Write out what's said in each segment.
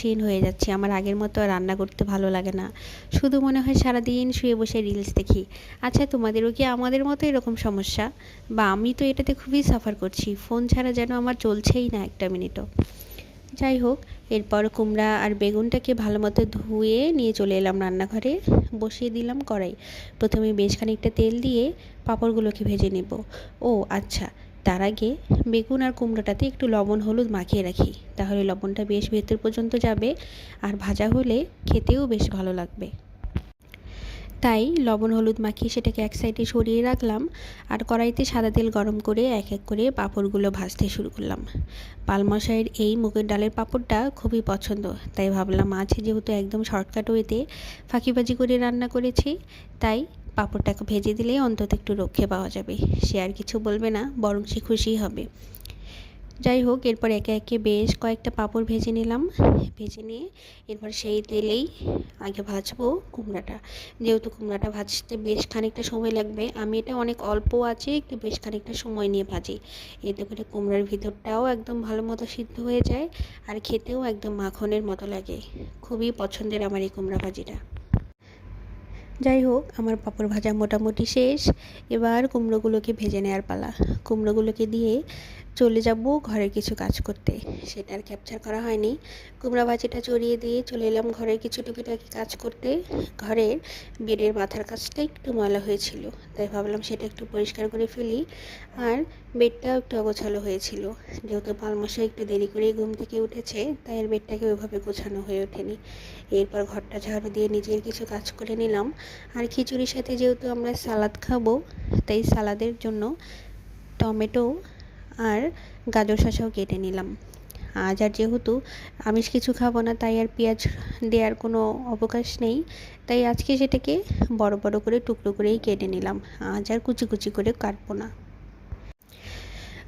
উদাসীন হয়ে যাচ্ছি। আমার আগের মতো আর রান্না করতে ভালো লাগে না। শুধু মনে হয় সারাদিন শুয়ে বসে রিলস দেখি। আচ্ছা, তোমাদেরও কি আমাদের মতো এরকম সমস্যা? বা আমি তো এটাতে খুবই সাফার করছি। ফোন ছাড়া যেন আমার চলছেই না একটা মিনিটও। যাই হোক, এরপর কুমড়া আর বেগুনটাকে ভালো মতো ধুয়ে নিয়ে চলে এলাম রান্নাঘরে। বসিয়ে দিলাম কড়াই। প্রথমে বেশ খানিকটা তেল দিয়ে পাঁপড়গুলোকে ভেজে নেব। ও আচ্ছা, তার আগে বেগুন আর কুমড়োটাতে একটু লবণ হলুদ মাখিয়ে রাখি, তাহলে লবণটা বেশ ভেতর পর্যন্ত যাবে আর ভাজা হলে খেতেও বেশ ভালো লাগবে। তাই লবণ হলুদ মাখিয়ে সেটাকে এক সাইডে সরিয়ে রাখলাম আর কড়াইতে সাদা তেল গরম করে এক এক করে পাঁপড়গুলো ভাজতে শুরু করলাম। পালমশাইয়ের এই মুগের ডালের পাঁপড়টা খুবই পছন্দ, তাই ভাবলাম আজ যেহেতু একদম শর্টকাট ওয়েতে ফাঁকিবাজি করে রান্না করেছি, তাই পাঁপড়টাকে ভেজে দিলে অন্তত একটু রক্ষে পাওয়া যাবে। সে আর কিছু বলবে না, বরং সে খুশিই হবে। যাই হোক, এরপর একে একে বেশ কয়েকটা পাঁপড় ভেজে নিলাম। ভেজে নিয়ে এরপর সেই তেলেই আগে ভাজবো কুমড়াটা। যেহেতু কুমড়াটা ভাজতে বেশ খানিকটা সময় লাগবে, আমি এটা অনেক অল্প আছে একটু বেশ খানিকটা সময় নিয়ে ভাজি। এতে করে কুমড়ার ভিতরটাও একদম ভালো মতো সিদ্ধ হয়ে যায় আর খেতেও একদম মাখনের মতো লাগে। খুবই পছন্দের আমার এই কুমড়া ভাজিটা। যাই হোক, আমার পাঁপড় ভাজা মোটামুটি শেষ। এবার কুমড়োগুলোকে ভেজে নেওয়ার পালা। কুমড়োগুলোকে দিয়ে চলে যাব ঘরের কিছু কাজ করতে। সেটা আর ক্যাপচার করা হয়নি। কুমড়া ভাজিটা চড়িয়ে দিয়ে চলে এলাম ঘরের কিছু টুকিটাকি কাজ করতে। ঘরের বেডের মাথার কাজটা একটু ময়লা হয়েছিল, তাই ভাবলাম সেটা একটু পরিষ্কার করে ফেলি। আর বেডটাও একটু অগোছালো হয়েছিল। যেহেতু পালমশাই একটু দেরি করেই ঘুম থেকে উঠেছে, তাই আর বেডটাকে ওইভাবে গোছানো হয়ে ওঠেনি। এরপর ঘরটা ঝাড়ু দিয়ে নিজের কিছু কাজ করে নিলাম। আর খিচুড়ির সাথে যেহেতু আমরা সালাদ খাবো, তাই সালাদের জন্য টমেটো আর গাজর শসাও কেটে নিলাম। আজ আর যেহেতু আমিষ কিছু খাবো না, তাই আর পেঁয়াজ দেওয়ার কোনো অবকাশ নেই, তাই আজকে সেটাকে বড় বড় করে টুকরো করেই কেটে নিলাম। আজ আর কুচি কুচি করে কাটবো না।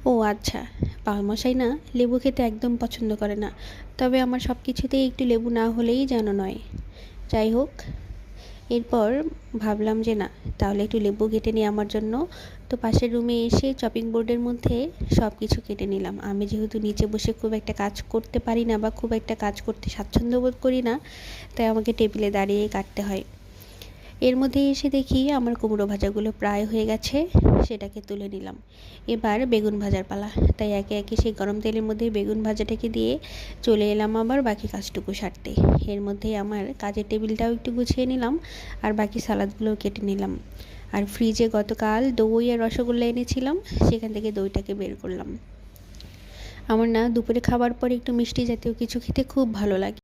ও আচ্ছা, পালমশাই না লেবু খেতে একদম পছন্দ করে না, তবে আমার সব কিছুতেই একটু লেবু না হলেই যেন নয়। যাই হোক, এরপর ভাবলাম যে না, তাহলে একটু লেবু কেটে নিই আমার জন্য। তো পাশের রুমে এসে চপিং বোর্ডের মধ্যে সব কিছু কেটে নিলাম। আমি যেহেতু নিচে বসে খুব একটা কাজ করতে পারি না বা খুব একটা কাজ করতে স্বাচ্ছন্দ্য বোধ করি না, তাই আমাকে টেবিলে দাঁড়িয়ে কাটতে হয়। এর মধ্যে এসে দেখি আমার কুমড়ো ভাজাগুলো প্রায় হয়ে গেছে, সেটাকে তুলে নিলাম। এবার বেগুন ভাজার পালা, তাই একে একে সেই গরম তেলের মধ্যে বেগুন ভাজাটাকে দিয়ে চলে এলাম আবার বাকি কাজটুকু সারতে। এর মধ্যেই আমার কাজের টেবিলটাও একটু গুছিয়ে নিলাম আর বাকি সালাদগুলোও কেটে নিলাম। আর ফ্রিজে গতকাল দই আর রসগোল্লা এনেছিলাম, সেখান থেকে দইটাকে বের করলাম। আমার না দুপুরে খাবার পরে একটু মিষ্টি জাতীয় কিছু খেতে খুব ভালো লাগে।